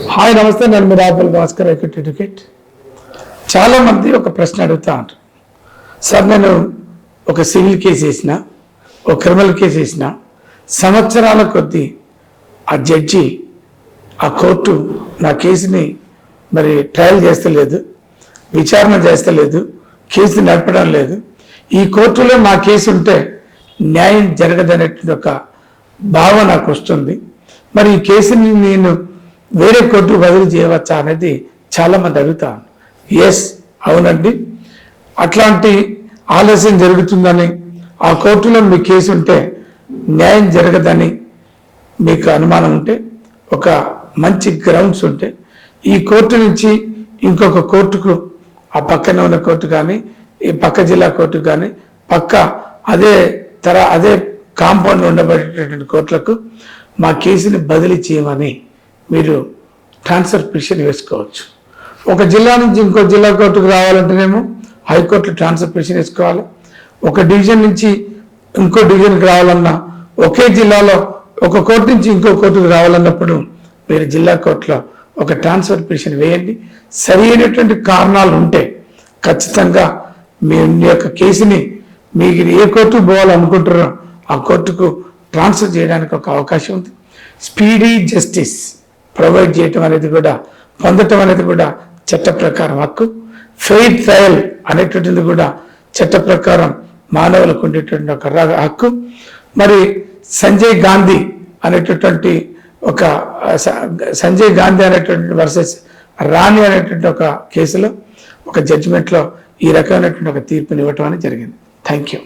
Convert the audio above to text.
Hi నమస్తే, నేను మీ రాబుల్ Bhaskar educate. చాలామంది ఒక ప్రశ్న అడుగుతా ఉంటారు, సార్ నేను ఒక సివిల్ కేసు వేసిన, ఒక క్రిమినల్ కేసు వేసిన, సంవత్సరాల కొద్దీ ఆ జడ్జి ఆ కోర్టు నా కేసుని మరి ట్రయల్ చేస్తలేదు, విచారణ చేస్తలేదు, కేసు నడపడం లేదు. ఈ కోర్టులో నా కేసు ఉంటే న్యాయం జరగదనేటువంటి ఒక భావన నాకు వస్తుంది. మరి ఈ కేసుని నేను వేరే కోర్టు బదిలీ చేయవచ్చా అనేది చాలామంది అడుగుతాను. ఎస్, అవునండి. అట్లాంటి ఆలస్యం జరుగుతుందని, ఆ కోర్టులో మీ కేసు ఉంటే న్యాయం జరగదని మీకు అనుమానం ఉంటే, ఒక మంచి గ్రౌండ్స్ ఉంటే, ఈ కోర్టు నుంచి ఇంకొక కోర్టుకు, ఆ పక్కన ఉన్న కోర్టు కానీ, ఈ పక్క జిల్లా కోర్టు కానీ, పక్క అదే కాంపౌండ్లో ఉండబడేటటువంటి కోర్టులకు మా కేసుని బదిలీ చేయమని మీరు ట్రాన్స్ఫర్ పిటిషన్ వేసుకోవచ్చు. ఒక జిల్లా నుంచి ఇంకో జిల్లా కోర్టుకు రావాలంటేనేమో హైకోర్టులో ట్రాన్స్ఫర్ పిటిషన్ వేసుకోవాలి. ఒక డివిజన్ నుంచి ఇంకో డివిజన్కి రావాలన్నా, ఒకే జిల్లాలో ఒక కోర్టు నుంచి ఇంకో కోర్టుకు రావాలన్నప్పుడు మీరు జిల్లా కోర్టులో ఒక ట్రాన్స్ఫర్ పిటిషన్ వేయండి. సరి అయినటువంటి కారణాలు ఉంటే ఖచ్చితంగా మీ యొక్క కేసుని మీకు ఏ కోర్టుకు పోవాలనుకుంటారో ఆ కోర్టుకు ట్రాన్స్ఫర్ చేయడానికి ఒక అవకాశం ఉంది. స్పీడీ జస్టిస్ ప్రొవైడ్ చేయటం అనేది కూడా, పొందటం అనేది కూడా చట్ట ప్రకారం హక్కు. ఫెయిర్ ట్రయల్ అనేటువంటిది కూడా చట్ట ప్రకారం మానవులకు ఉండేటువంటి ఒక హక్కు. మరి సంజయ్ గాంధీ అనేటటువంటి వర్సెస్ రాణి అనేటువంటి ఒక కేసులో, ఒక జడ్జిమెంట్లో ఈ రకమైనటువంటి ఒక తీర్పుని ఇవ్వటం అనేది జరిగింది. Thank you.